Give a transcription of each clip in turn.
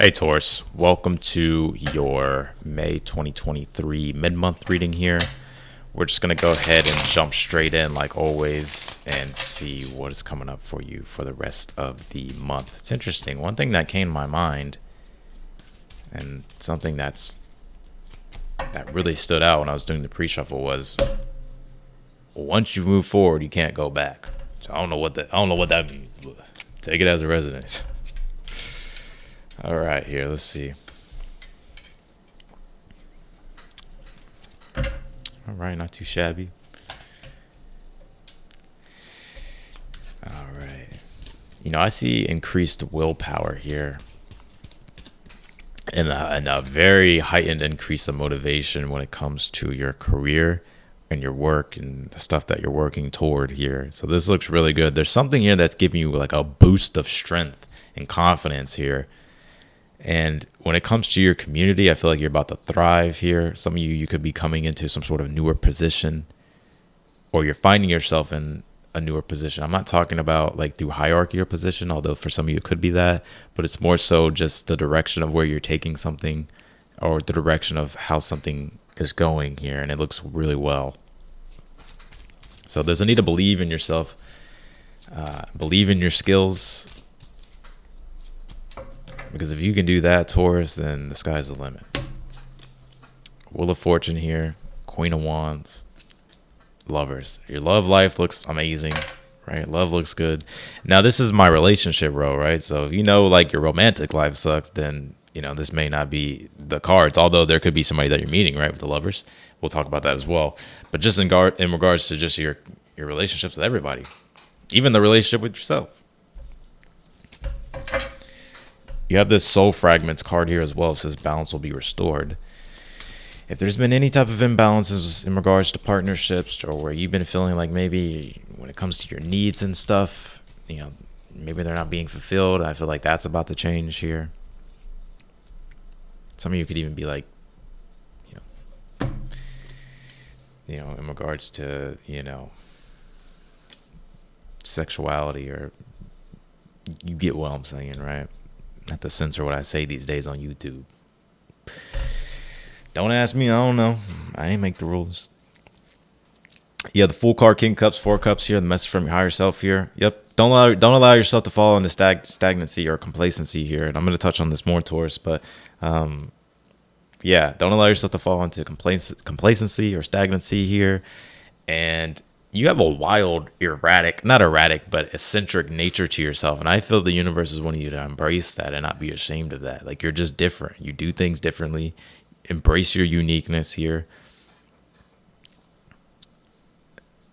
Hey Taurus, welcome to your May 2023 mid-month reading here. We're just going to go ahead and jump straight in like always and see what is coming up for you for the rest of the month. It's interesting. One thing that came to my mind and something that really stood out when I was doing the pre-shuffle was once you move forward, you can't go back. So I don't know what that means. Take it as a resonance. All right, here, let's see. All right, not too shabby. All right. I see increased willpower here and a very heightened increase of motivation when it comes to your career and your work and the stuff that you're working toward here. So this looks really good. There's something here that's giving you like a boost of strength and confidence here. And when it comes to your community, I feel like you're about to thrive here. Some of you could be coming into some sort of newer position, or you're finding yourself in a newer position. I'm not talking about like through hierarchy or position, although for some of you it could be that, but it's more so just the direction of where you're taking something or the direction of how something is going here. And it looks really well. So there's a need to believe in yourself, believe in your skills. Because if you can do that, Taurus, then the sky's the limit. Wheel of Fortune here, Queen of Wands, Lovers. Your love life looks amazing, right? Love looks good. Now, this is my relationship row, right? So if like your romantic life sucks, then, this may not be the cards, although there could be somebody that you're meeting, right, with the Lovers. We'll talk about that as well. But just in regards to just your relationships with everybody, even the relationship with yourself. You have this Soul Fragments card here as well. It says balance will be restored. If there's been any type of imbalances in regards to partnerships, or where you've been feeling like maybe when it comes to your needs and stuff, maybe they're not being fulfilled, I feel like that's about to change here. Some of you could even be like, in regards to, sexuality, or you get what I'm saying, right? Not to censor what I say these days on YouTube. Don't ask me, I don't know. I didn't make the rules. Yeah, the Fool card, King Cups, Four Cups here, the message from your higher self here. Yep, don't allow yourself to fall into stagnancy or complacency here. And I'm going to touch on this more, Taurus, but don't allow yourself to fall into complacency or stagnancy here. And you have a wild, not erratic, but eccentric nature to yourself. And I feel the universe is wanting you to embrace that and not be ashamed of that. Like, you're just different. You do things differently. Embrace your uniqueness here.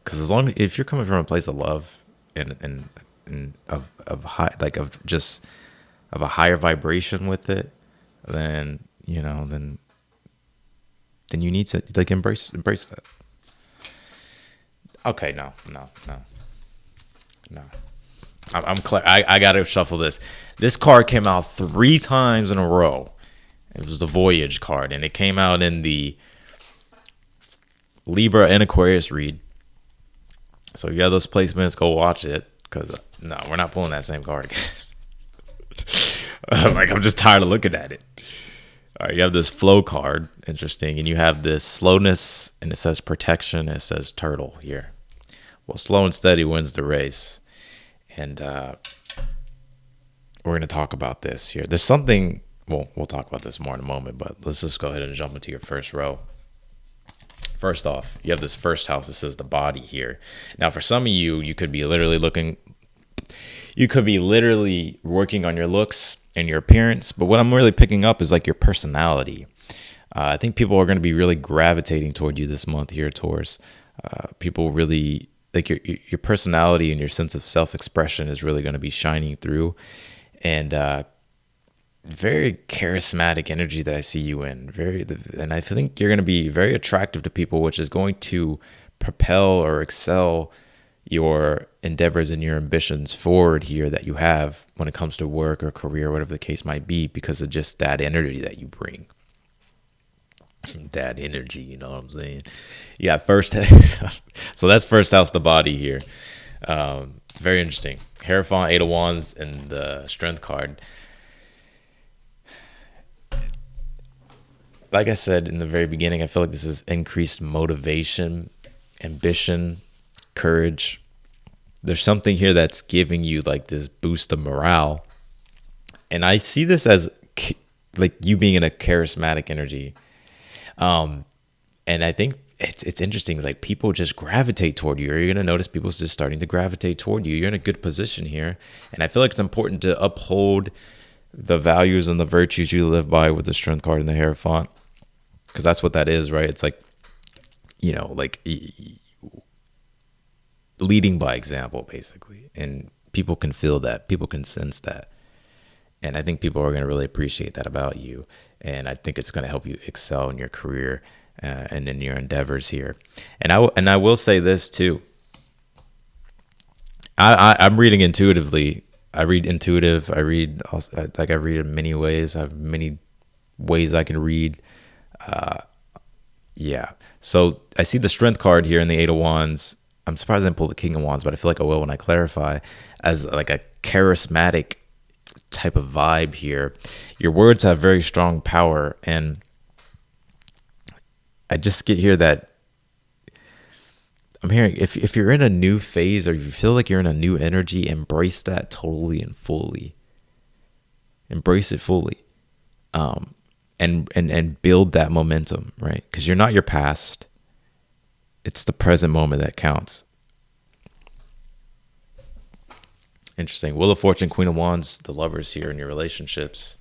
Because if you're coming from a place of love and of a higher vibration with it, then then you need to like embrace that. Okay, no. I'm clear. I gotta shuffle this. This card came out 3 times in a row. It was the Voyage card, and it came out in the Libra and Aquarius read. So if you have those placements, go watch it. Because no, we're not pulling that same card again. I'm just tired of looking at it. All right, you have this Flow card, interesting, and you have this slowness, and it says protection, and it says turtle here. Well, slow and steady wins the race, and we're going to talk about this here. There's something, we'll talk about this more in a moment, but let's just go ahead and jump into your first row. First off, you have this first house that says the body here. Now, for some of you, you could be literally working on your looks and your appearance, but what I'm really picking up is like your personality. I think people are going to be really gravitating toward you this month here, Taurus. People really like your personality, and your sense of self-expression is really going to be shining through, and very charismatic energy that I see you in. And I think you're going to be very attractive to people, which is going to propel or excel your endeavors and your ambitions forward here that you have when it comes to work or career, whatever the case might be, because of just that energy that you bring. That energy, you know what I'm saying? Yeah, first house. So that's first house, the body here. Very interesting. Hierophant, Eight of Wands, and the Strength card. like I said in the very beginning, I feel like this is increased motivation, ambition, courage. There's something here that's giving you like this boost of morale. And I see this as like you being in a charismatic energy. Um, and I think it's interesting. Like people just gravitate toward you, or you're gonna notice people's just starting to gravitate toward you. You're in a good position here, and I feel like it's important to uphold the values and the virtues you live by with the Strength card and the Hierophant, because that's what that is, right? It's like, like leading by example, basically, and people can feel that, people can sense that, and I think people are going to really appreciate that about you, and I think it's going to help you excel in your career and in your endeavors here. And I will say this too. I'm reading intuitively. I read intuitive. I read like I read in many ways. I have many ways I can read. Yeah. So I see the Strength card here in the Eight of Wands. I'm surprised I didn't pull the King of Wands, but I feel like I will when I clarify, as like a charismatic type of vibe here. Your words have very strong power, and I just get here that I'm hearing if you're in a new phase or you feel like you're in a new energy, embrace that totally and fully. Embrace it fully. And build that momentum, right? Because you're not your past. It's the present moment that counts. Interesting. Wheel of Fortune, Queen of Wands, the lovers here in your relationships.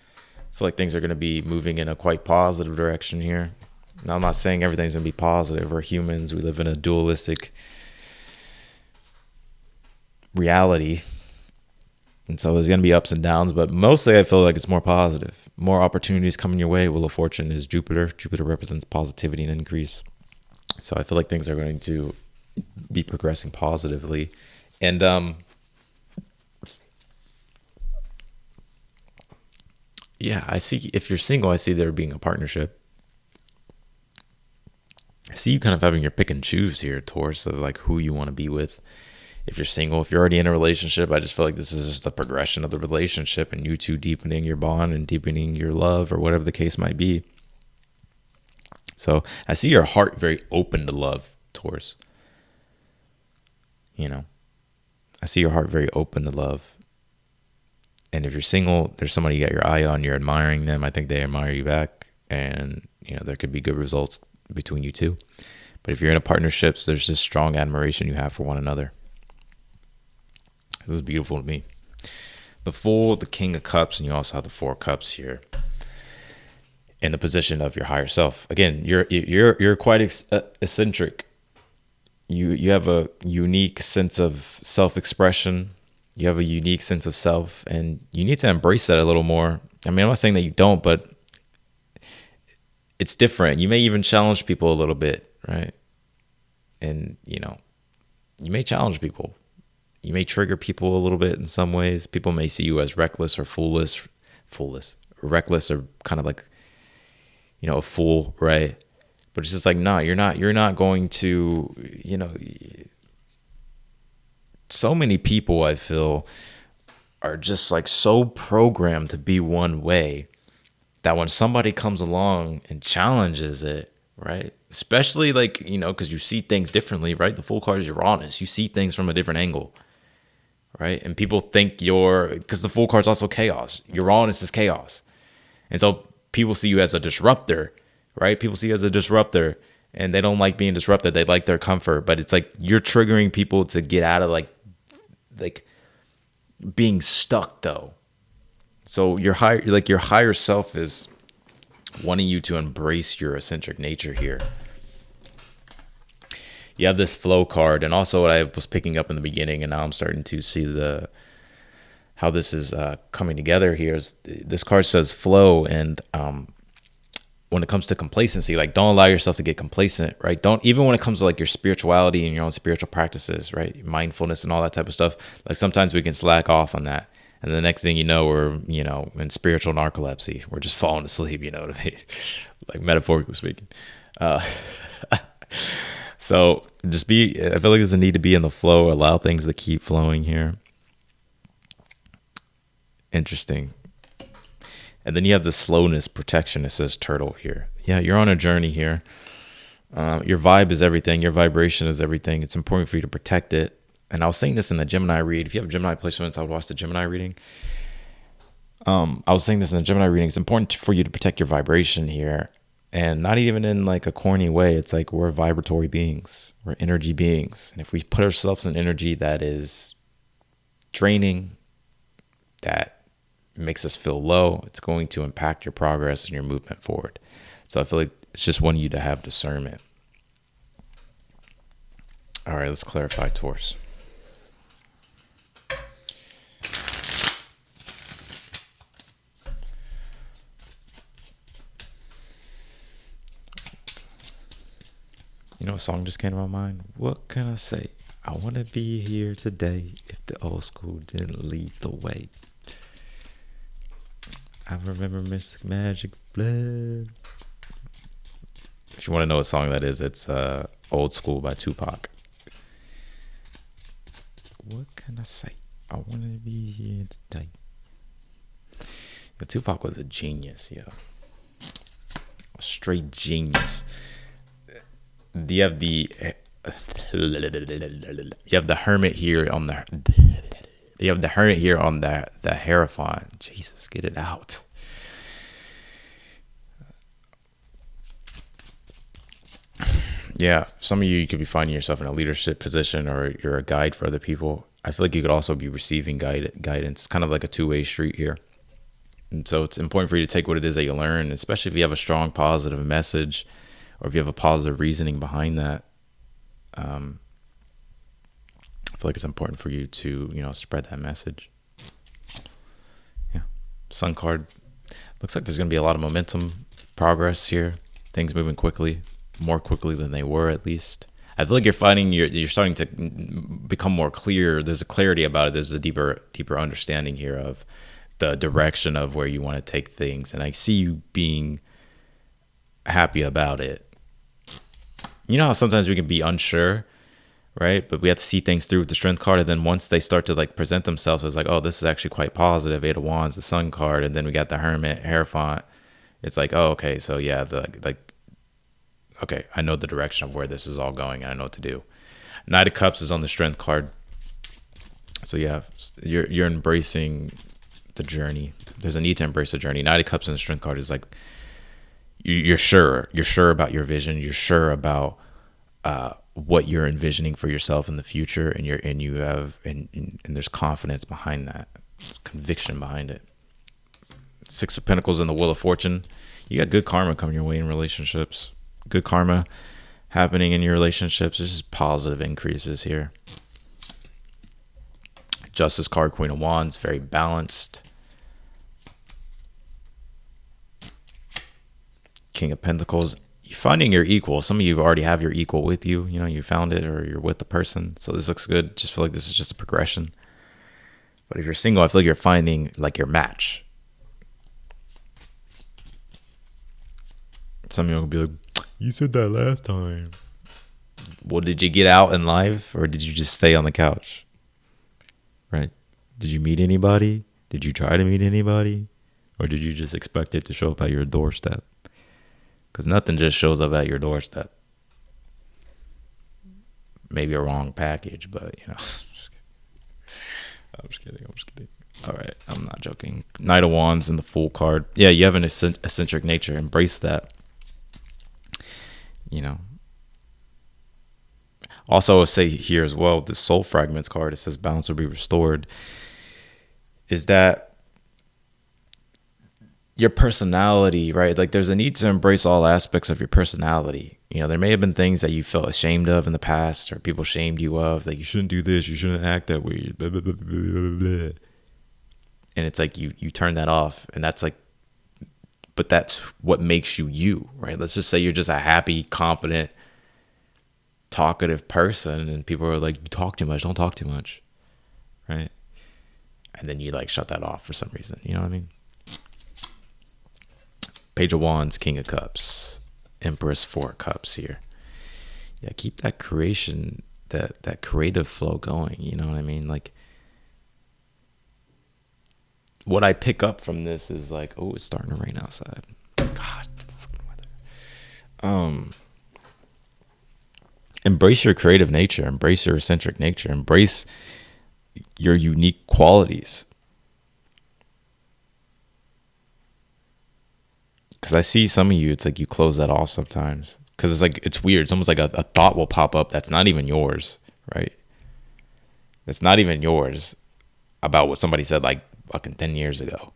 I feel like things are going to be moving in a quite positive direction here. Now, I'm not saying everything's going to be positive. We're humans. We live in a dualistic reality. And so there's going to be ups and downs, but mostly I feel like it's more positive. More opportunities coming your way. Wheel of Fortune is Jupiter. Jupiter represents positivity and increase. So I feel like things are going to be progressing positively. And yeah, I see if you're single, I see there being a partnership. I see you kind of having your pick and choose here, Taurus, of like who you want to be with. If you're single, if you're already in a relationship, I just feel like this is just the progression of the relationship and you two deepening your bond and deepening your love or whatever the case might be. So I see your heart very open to love, Taurus. I see your heart very open to love. And if you're single, there's somebody you got your eye on, you're admiring them. I think they admire you back. And, there could be good results between you two. But if you're in a partnership, there's this strong admiration you have for one another. This is beautiful to me. The Fool, the King of Cups, and you also have the Four of Cups here in the position of your higher self. Again, you're quite eccentric. You have a unique sense of self-expression. You have a unique sense of self, and you need to embrace that a little more. I mean, I'm not saying that you don't, but it's different. You may even challenge people a little bit, right? And, you may challenge people. You may trigger people a little bit in some ways. People may see you as reckless or reckless or kind of like, a fool, right? But it's just like, no, you're not going to, so many people I feel are just like so programmed to be one way that when somebody comes along and challenges it, right? Especially like, because you see things differently, right? The Fool card is your rawness. You see things from a different angle, right? And people think because the Fool card is also chaos. Your rawness is chaos. And so people see you as a disruptor, right? People see you as a disruptor and they don't like being disrupted. They like their comfort, but it's like you're triggering people to get out of like being stuck though. So your higher self is wanting you to embrace your eccentric nature here. You have this Flow card, and also what I was picking up in the beginning, and now I'm starting to see how this is coming together here. Is this card says flow, and when it comes to complacency, like don't allow yourself to get complacent, right? Don't, even when it comes to like your spirituality and your own spiritual practices, right? Mindfulness and all that type of stuff. Like sometimes we can slack off on that. And the next thing you know, we're, in spiritual narcolepsy. We're just falling asleep, you know what I mean? Like metaphorically speaking. So I feel like there's a need to be in the flow, allow things to keep flowing here. Interesting. And then you have the slowness protection. It says turtle here. Yeah, you're on a journey here. Your vibe is everything. Your vibration is everything. It's important for you to protect it. And I was saying this in the Gemini read. If you have Gemini placements, I would watch the Gemini reading. I was saying this in the Gemini reading. It's important for you to protect your vibration here. And not even in like a corny way. It's like we're vibratory beings. We're energy beings. And if we put ourselves in energy that is draining, that makes us feel low, it's going to impact your progress and your movement forward. So I feel like it's just wanting you to have discernment. All right, let's clarify Taurus. You know what song just came to my mind? What can I say? I want to be here today if the old school didn't lead the way. I remember Mystic Magic Blood. If you want to know what song that is, it's Old School by Tupac. What can I say? I want to be here today. Tupac was a genius, yo. A straight genius. You have the hermit here on the Hierophant. Jesus, get it out. Yeah, some of you could be finding yourself in a leadership position, or you're a guide for other people. I feel like you could also be receiving guidance, kind of like a two-way street here. And so it's important for you to take what it is that you learn, especially if you have a strong positive message, or if you have a positive reasoning behind that. I feel like it's important for you to, spread that message. Yeah. Sun card. Looks like there's going to be a lot of momentum, progress here. Things moving quickly, more quickly than they were at least. I feel like you're starting to become more clear. There's a clarity about it. There's a deeper understanding here of the direction of where you want to take things. And I see you being happy about it. You know how sometimes we can be unsure, right? But we have to see things through with the Strength card. And then once they start to like present themselves as like, oh, this is actually quite positive. 8 of Wands, the Sun card. And then we got the Hermit, Hierophant. It's like, oh, okay. So yeah, okay, I know the direction of where this is all going and I know what to do. Knight of Cups is on the Strength card. So yeah, you're embracing the journey. There's a need to embrace the journey. Knight of Cups in the Strength card is like, you're sure about your vision. You're sure about what you're envisioning for yourself in the future, and there's confidence behind that. There's conviction behind it. 6 of Pentacles and the Wheel of Fortune. You got good karma coming your way in relationships. Good karma happening in your relationships. There's just positive increases here. Justice card, Queen of Wands, very balanced. King of Pentacles. You're finding your equal. Some of you already have your equal with you. You found it, or you're with the person. So this looks good. Just feel like this is just a progression. But if you're single, I feel like you're finding like your match. Some of you will be like, you said that last time. Well, did you get out in life, or did you just stay on the couch? Right? Did you meet anybody? Did you try to meet anybody? Or did you just expect it to show up at your doorstep? Because nothing just shows up at your doorstep. Maybe a wrong package, but I'm just kidding. All right, I'm not joking. Knight of Wands and the Fool card. Yeah, you have an eccentric nature. Embrace that. Also, I'll say here as well, the Soul Fragments card, it says balance will be restored. Is that your personality, right? Like there's a need to embrace all aspects of your personality. There may have been things that you felt ashamed of in the past, or people shamed you of, like you shouldn't do this, you shouldn't act that way, blah, blah, blah, blah, blah, blah. And it's like you turn that off, and that's like, but that's what makes you, right? Let's just say you're just a happy, confident, talkative person, and people are like, you talk too much, don't talk too much, right? And then you like shut that off for some reason. You know what I mean? Page of Wands, King of Cups, Empress, 4 of Cups here. Yeah, keep that creation, that creative flow going. You know what I mean? Like, what I pick up from this is like, oh, it's starting to rain outside. God, fucking weather. Embrace your creative nature, embrace your eccentric nature, embrace your unique qualities. Because I see some of you, it's like you close that off sometimes. Because it's like, it's weird. It's almost like a thought will pop up that's not even yours, right? It's not even yours about what somebody said like fucking 10 years ago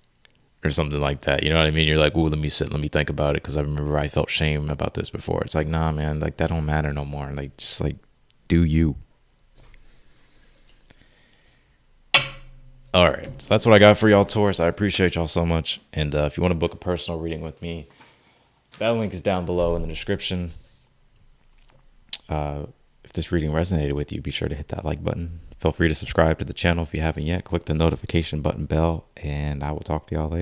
or something like that. You know what I mean? You're like, ooh, let me sit, let me think about it because I remember I felt shame about this before. It's like, nah, man, like that don't matter no more. Like, just like, do you. All right. So that's what I got for y'all, Taurus. I appreciate y'all so much. And if you want to book a personal reading with me, that link is down below in the description. If this reading resonated with you, be sure to hit that like button. Feel free to subscribe to the channel if you haven't yet. Click the notification button bell, and I will talk to y'all later.